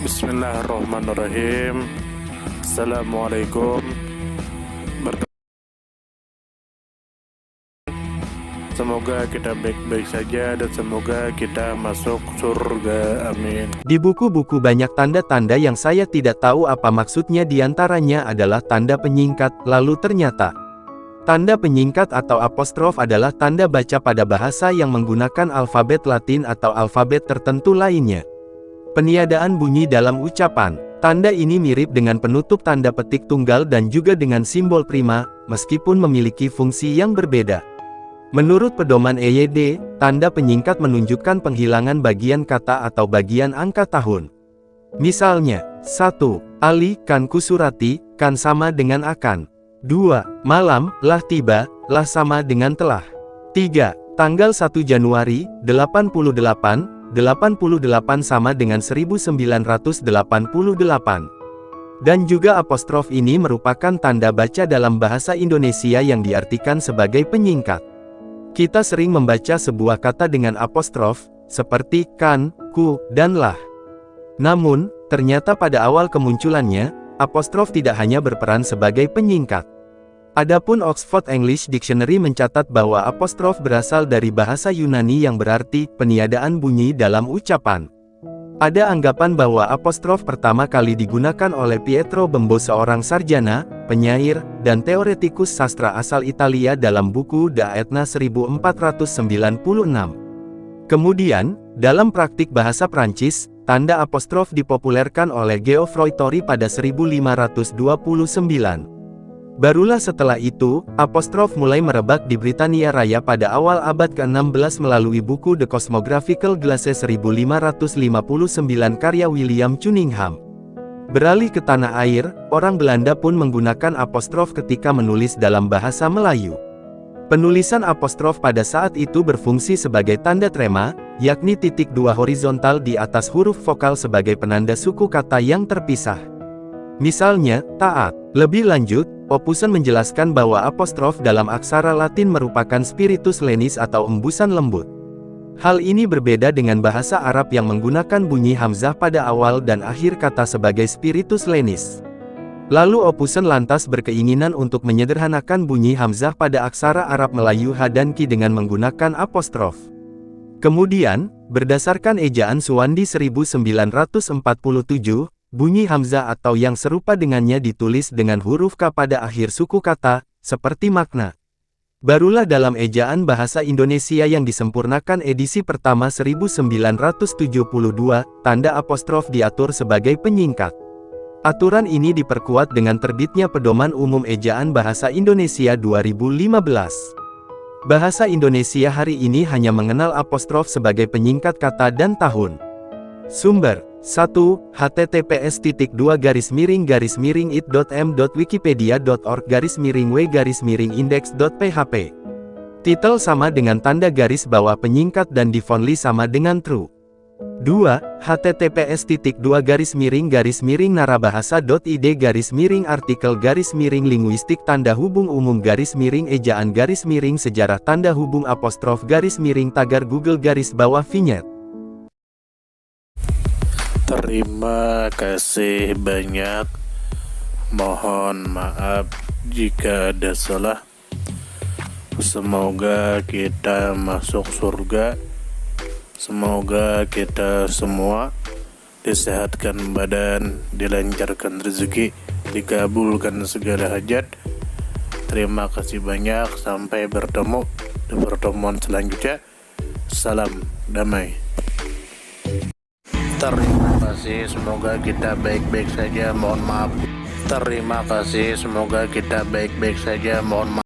Bismillahirrahmanirrahim. Assalamualaikum. Semoga kita baik-baik saja dan semoga kita masuk surga. Amin. Di buku-buku banyak tanda-tanda yang saya tidak tahu apa maksudnya, diantaranya adalah tanda penyingkat. Lalu ternyata tanda penyingkat atau apostrof adalah tanda baca pada bahasa yang menggunakan alfabet Latin atau alfabet tertentu lainnya. Peniadaan bunyi dalam ucapan. Tanda ini mirip dengan penutup tanda petik tunggal dan juga dengan simbol prima, meskipun memiliki fungsi yang berbeda. Menurut pedoman EYD, tanda penyingkat menunjukkan penghilangan bagian kata atau bagian angka tahun. Misalnya, 1. Ali, kan kusurati, kan sama dengan akan. 2. Malam, lah tiba, lah sama dengan telah. 3. Tanggal 1 Januari, 88, 88 sama dengan 1988. Dan juga apostrof ini merupakan tanda baca dalam bahasa Indonesia yang diartikan sebagai penyingkat. Kita sering membaca sebuah kata dengan apostrof, seperti kan, ku, dan lah. Namun, ternyata pada awal kemunculannya, apostrof tidak hanya berperan sebagai penyingkat. Adapun Oxford English Dictionary mencatat bahwa apostrof berasal dari bahasa Yunani yang berarti peniadaan bunyi dalam ucapan. Ada anggapan bahwa apostrof pertama kali digunakan oleh Pietro Bembo, seorang sarjana, penyair, dan teoretikus sastra asal Italia dalam buku De Aetna 1496. Kemudian, dalam praktik bahasa Prancis, tanda apostrof dipopulerkan oleh Geoffroy Tory pada 1529. Barulah setelah itu, apostrof mulai merebak di Britania Raya pada awal abad ke-16 melalui buku The Cosmographical Glasses 1559 karya William Cunningham. Beralih ke tanah air, orang Belanda pun menggunakan apostrof ketika menulis dalam bahasa Melayu. Penulisan apostrof pada saat itu berfungsi sebagai tanda trema, yakni titik dua horizontal di atas huruf vokal sebagai penanda suku kata yang terpisah. Misalnya, taat. Lebih lanjut, Opusen menjelaskan bahwa apostrof dalam aksara Latin merupakan spiritus lenis atau embusan lembut. Hal ini berbeda dengan bahasa Arab yang menggunakan bunyi hamzah pada awal dan akhir kata sebagai spiritus lenis. Lalu Opusen lantas berkeinginan untuk menyederhanakan bunyi hamzah pada aksara Arab Melayu Ha dan Ki dengan menggunakan apostrof. Kemudian, berdasarkan ejaan Suwandi 1947, bunyi hamzah atau yang serupa dengannya ditulis dengan huruf K pada akhir suku kata, seperti makna. Barulah dalam ejaan bahasa Indonesia yang disempurnakan edisi pertama 1972, tanda apostrof diatur sebagai penyingkat. Aturan ini diperkuat dengan terbitnya Pedoman Umum Ejaan Bahasa Indonesia 2015. Bahasa Indonesia hari ini hanya mengenal apostrof sebagai penyingkat kata dan tahun. Sumber 1. https://it.m.wikipedia.org/w-index.php. Titel sama dengan tanda garis bawah penyingkat dan difonli sama dengan true. 2. https://narabahasa.id-artikel-linguistik tanda hubung umum ejaan sejarah tanda hubung apostrof tagar Google vignette. Terima kasih banyak. Mohon maaf jika ada salah. Semoga kita masuk surga. Semoga kita semua disehatkan badan, dilancarkan rezeki, dikabulkan segala hajat. Terima kasih banyak. Sampai bertemu di pertemuan selanjutnya. Salam damai. Terima kasih, semoga kita baik-baik saja, mohon maaf. Terima kasih, semoga kita baik-baik saja, mohon maaf.